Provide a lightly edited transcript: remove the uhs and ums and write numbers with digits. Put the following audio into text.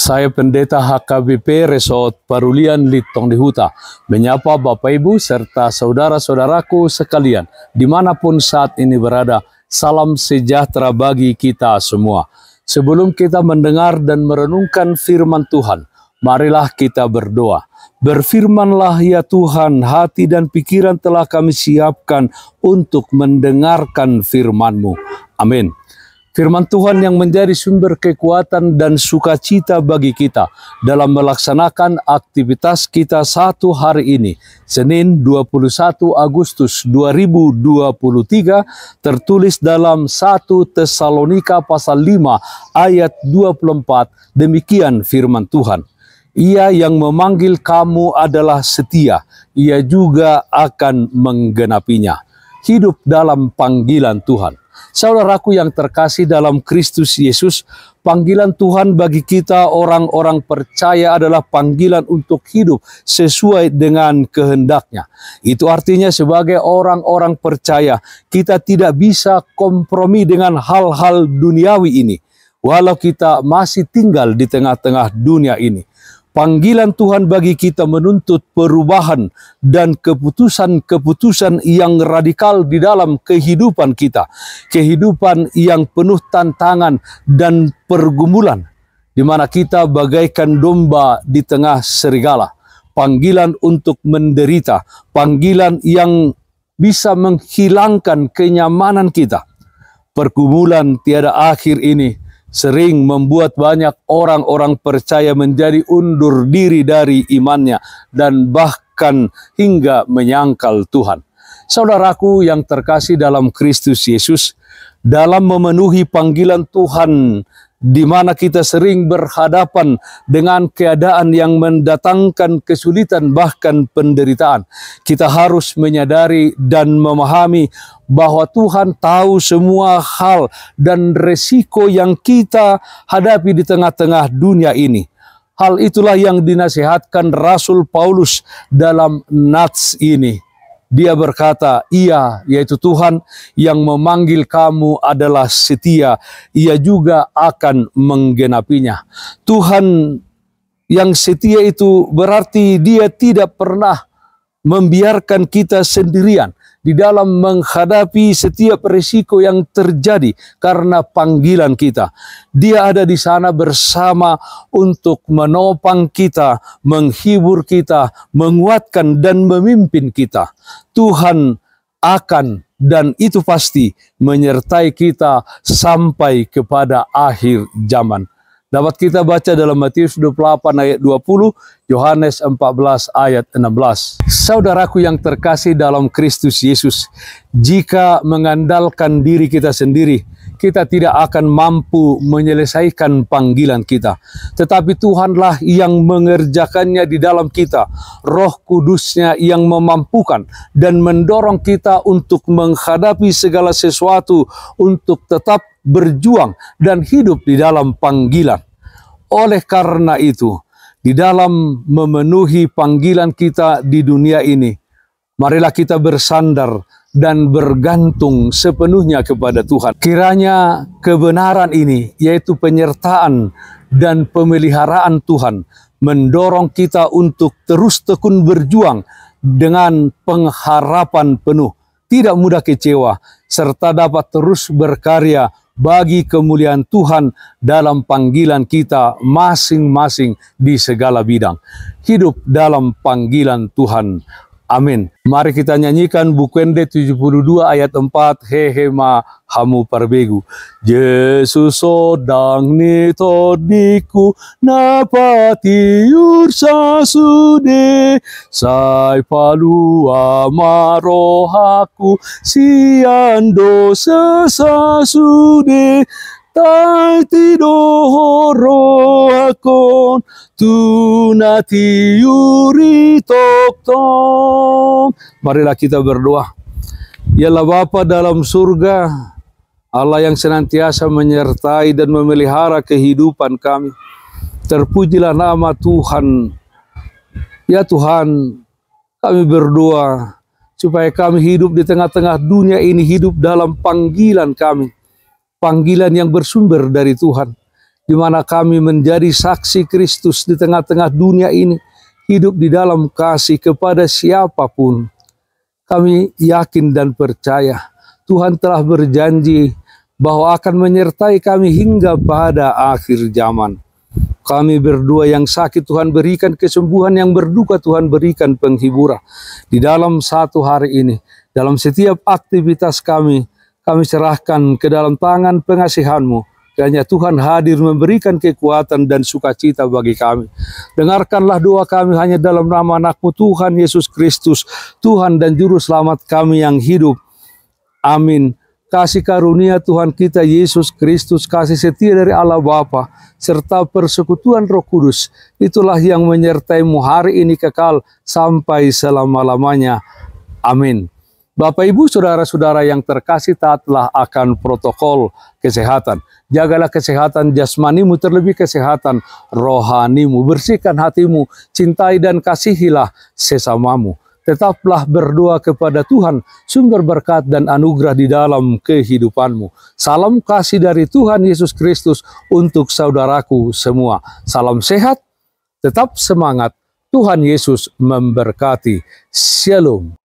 Saya Pendeta HKBP Resort Parulian Litong di Huta, menyapa Bapak Ibu serta saudara-saudaraku sekalian, dimanapun saat ini berada. Salam sejahtera bagi kita semua. Sebelum kita mendengar dan merenungkan firman Tuhan, marilah kita berdoa. Berfirmanlah ya Tuhan, hati dan pikiran telah kami siapkan untuk mendengarkan firman-Mu. Amin. Firman Tuhan yang menjadi sumber kekuatan dan sukacita bagi kita dalam melaksanakan aktivitas kita satu hari ini, Senin 21 Agustus 2023, tertulis dalam 1 Tesalonika pasal 5 ayat 24, demikian firman Tuhan. Ia yang memanggil kamu adalah setia, ia juga akan menggenapinya. Hidup dalam panggilan Tuhan. Saudaraku yang terkasih dalam Kristus Yesus, panggilan Tuhan bagi kita orang-orang percaya adalah panggilan untuk hidup sesuai dengan kehendak-Nya. Itu artinya sebagai orang-orang percaya, kita tidak bisa kompromi dengan hal-hal duniawi ini, walau kita masih tinggal di tengah-tengah dunia ini. Panggilan Tuhan bagi kita menuntut perubahan dan keputusan-keputusan yang radikal di dalam kehidupan kita. Kehidupan yang penuh tantangan dan pergumulan, di mana kita bagaikan domba di tengah serigala. Panggilan untuk menderita, panggilan yang bisa menghilangkan kenyamanan kita. Pergumulan tiada akhir ini sering membuat banyak orang-orang percaya menjadi undur diri dari imannya dan bahkan hingga menyangkal Tuhan. Saudaraku yang terkasih dalam Kristus Yesus, dalam memenuhi panggilan Tuhan, di mana kita sering berhadapan dengan keadaan yang mendatangkan kesulitan bahkan penderitaan, kita harus menyadari dan memahami bahwa Tuhan tahu semua hal dan resiko yang kita hadapi di tengah-tengah dunia ini. Hal itulah yang dinasihatkan Rasul Paulus dalam nats ini. Dia berkata, ia, yaitu Tuhan yang memanggil kamu adalah setia, ia juga akan menggenapinya. Tuhan yang setia itu berarti dia tidak pernah membiarkan kita sendirian di dalam menghadapi setiap risiko yang terjadi karena panggilan kita. Dia ada di sana bersama untuk menopang kita, menghibur kita, menguatkan dan memimpin kita. Tuhan akan dan itu pasti menyertai kita sampai kepada akhir zaman. Dapat kita baca dalam Matius 28 ayat 20, Yohanes 14 ayat 16. Saudaraku yang terkasih dalam Kristus Yesus, jika mengandalkan diri kita sendiri, kita tidak akan mampu menyelesaikan panggilan kita. Tetapi Tuhanlah yang mengerjakannya di dalam kita. Roh Kudus-Nya yang memampukan dan mendorong kita untuk menghadapi segala sesuatu, untuk tetap berjuang dan hidup di dalam panggilan. Oleh karena itu, di dalam memenuhi panggilan kita di dunia ini, marilah kita bersandar dan bergantung sepenuhnya kepada Tuhan. Kiranya kebenaran ini, yaitu penyertaan dan pemeliharaan Tuhan, mendorong kita untuk terus tekun berjuang dengan pengharapan penuh, tidak mudah kecewa, serta dapat terus berkarya bagi kemuliaan Tuhan dalam panggilan kita masing-masing di segala bidang. Hidup dalam panggilan Tuhan. Amin. Mari kita nyanyikan Bukwende 72 ayat 4, Hehema hamu parbegu. Yesus sodang nitodiku napati ursa sude, sai palu amarohaku siando sesasude. Tai tidoro akon tunati yuri toktom. Marilah kita berdoa. Yalah Bapa dalam surga, Allah yang senantiasa menyertai dan memelihara kehidupan kami. Terpujilah nama Tuhan. Ya Tuhan, kami berdoa supaya kami hidup di tengah-tengah dunia ini, hidup dalam panggilan kami. Panggilan yang bersumber dari Tuhan, di mana kami menjadi saksi Kristus di tengah-tengah dunia ini, hidup di dalam kasih kepada siapapun. Kami yakin dan percaya Tuhan telah berjanji bahwa akan menyertai kami hingga pada akhir zaman. Kami berdua yang sakit Tuhan berikan kesembuhan, yang berduka Tuhan berikan penghiburan. Di dalam satu hari ini, dalam setiap aktivitas kami serahkan ke dalam tangan pengasihan-Mu. Kiranya Tuhan hadir memberikan kekuatan dan sukacita bagi kami. Dengarkanlah doa kami hanya dalam nama anak-Mu Tuhan Yesus Kristus, Tuhan dan Juru Selamat kami yang hidup. Amin. Kasih karunia Tuhan kita Yesus Kristus, kasih setia dari Allah Bapa, serta persekutuan Roh Kudus, itulah yang menyertai-Mu hari ini kekal sampai selama-lamanya. Amin. Bapak, Ibu, Saudara-saudara yang terkasih, taatlah akan protokol kesehatan. Jagalah kesehatan jasmanimu, terlebih kesehatan rohanimu. Bersihkan hatimu, cintai dan kasihilah sesamamu. Tetaplah berdoa kepada Tuhan, sumber berkat dan anugerah di dalam kehidupanmu. Salam kasih dari Tuhan Yesus Kristus untuk saudaraku semua. Salam sehat, tetap semangat. Tuhan Yesus memberkati. Shalom.